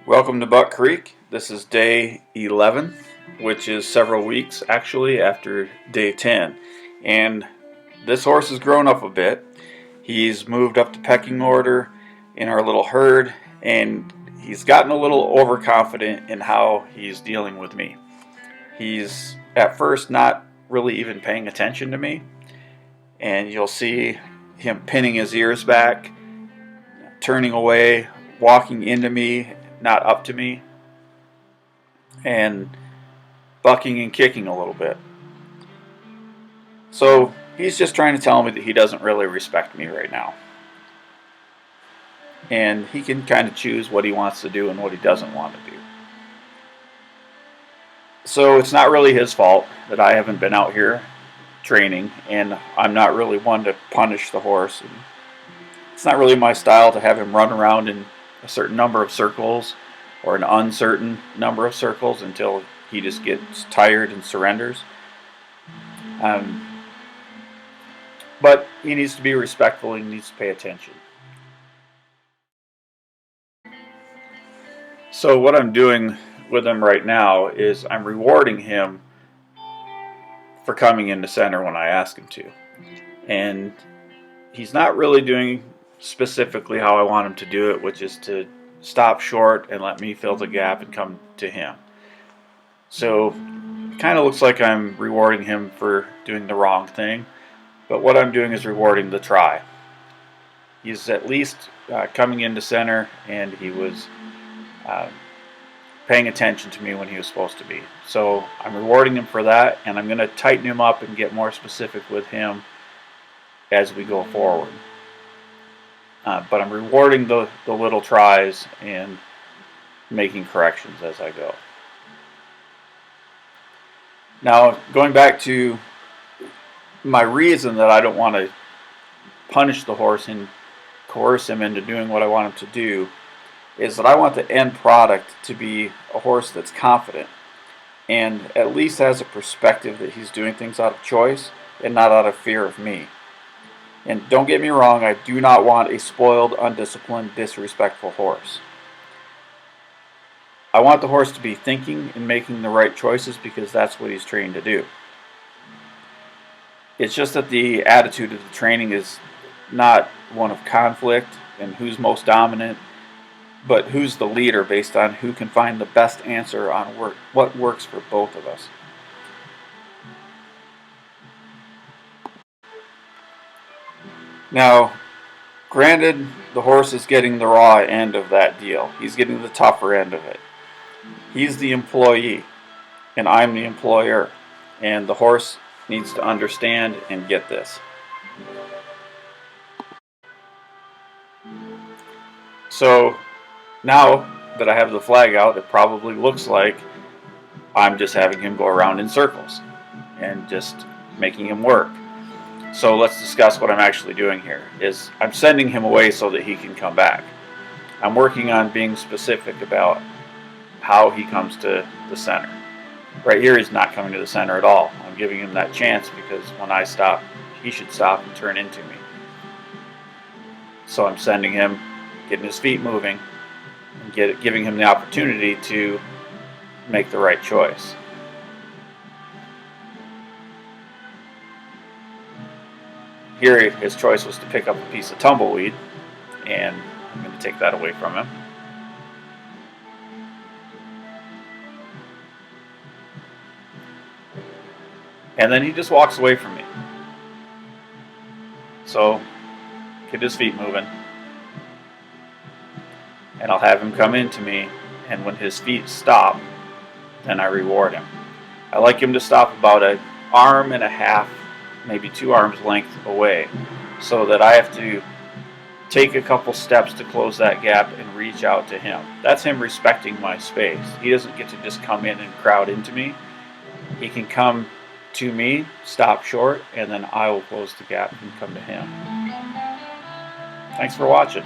Welcome to Buck Creek. This is day 11, which is several weeks actually after day 10. And this horse has grown up a bit. He's moved up the pecking order in our little herd, and he's gotten a little overconfident in how he's dealing with me. He's at first not really even paying attention to me, and you'll see him pinning his ears back, turning away, walking into me, not up to me, and bucking and kicking a little bit. So he's just trying to tell me that he doesn't really respect me right now. And he can kind of choose what he wants to do and what he doesn't want to do. So it's not really his fault that I haven't been out here training, and I'm not really one to punish the horse. And it's not really my style to have him run around in a certain number of circles or an uncertain number of circles until he just gets tired and surrenders. But he needs to be respectful and he needs to pay attention. So what I'm doing with him right now is I'm rewarding him for coming into center when I ask him to. And he's not really doing specifically how I want him to do it, which is to stop short and let me fill the gap and come to him. So it kind of looks like I'm rewarding him for doing the wrong thing, but what I'm doing is rewarding the try. He's at least coming into center, and he was paying attention to me when he was supposed to be. So I'm rewarding him for that, and I'm going to tighten him up and get more specific with him as we go forward. But I'm rewarding the little tries and making corrections as I go. Now, going back to my reason that I don't want to punish the horse and coerce him into doing what I want him to do is that I want the end product to be a horse that's confident and at least has a perspective that he's doing things out of choice and not out of fear of me. And don't get me wrong, I do not want a spoiled, undisciplined, disrespectful horse. I want the horse to be thinking and making the right choices because that's what he's trained to do. It's just that the attitude of the training is not one of conflict and who's most dominant, but who's the leader based on who can find the best answer on what works for both of us. Now, granted, the horse is getting the raw end of that deal. He's getting the tougher end of it. He's the employee, and I'm the employer. And the horse needs to understand and get this. So, now that I have the flag out, it probably looks like I'm just having him go around in circles and just making him work. So let's discuss what I'm actually doing here. Is I'm sending him away so that he can come back. I'm working on being specific about how he comes to the center. Right here he's not coming to the center at all. I'm giving him that chance because when I stop, he should stop and turn into me. So I'm sending him, getting his feet moving, and giving him the opportunity to make the right choice. Here his choice was to pick up a piece of tumbleweed, and I'm going to take that away from him. And then he just walks away from me. So, get his feet moving. And I'll have him come into me, and when his feet stop, then I reward him. I like him to stop about an arm and a half, maybe 2 arms length away, so that I have to take a couple steps to close that gap and reach out to him. That's him respecting my space. He doesn't get to just come in and crowd into me. He can come to me, stop short, and then I will close the gap and come to him. Thanks for watching.